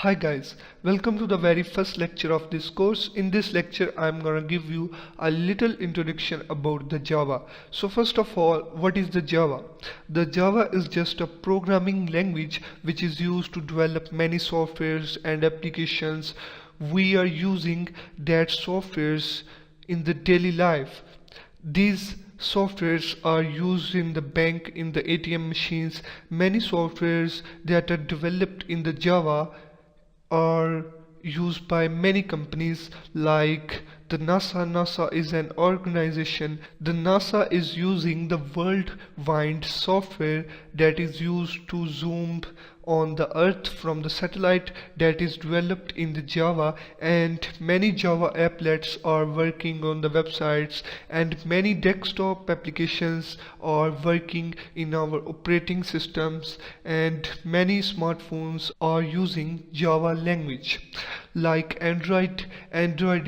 Hi guys, welcome to the very first lecture of this course. In this lecture I'm gonna give you a little introduction about the Java. So first of all, what is the Java? The Java is just a programming language which is used to develop many softwares and applications. We are using that softwares in the daily life. These softwares are used in the bank, in the ATM machines. Many softwares that are developed in the Java are used by many companies like the NASA. NASA is an organization. The NASA is using the worldwide software that is used to zoom on the earth from the satellite that is developed in the Java, and many Java applets are working on the websites, and many desktop applications are working in our operating systems, and many smartphones are using Java language. Like Android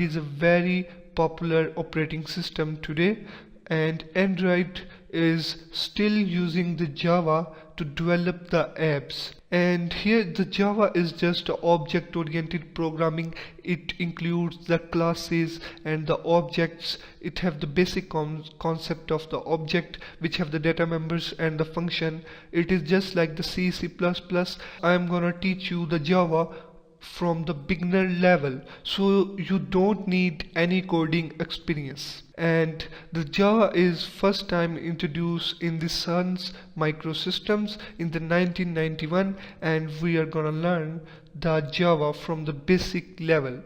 is a very popular operating system today, and Android is still using the Java to develop the apps. And here the Java is just object oriented programming. It includes the classes and the objects. It have the basic concept of the object, which have the data members and the function. It is just like the C++. I am gonna teach you the Java from the beginner level, so you don't need any coding experience. And the Java is first time introduced in the Sun's microsystems in the 1991, and we are gonna learn the Java from the basic level.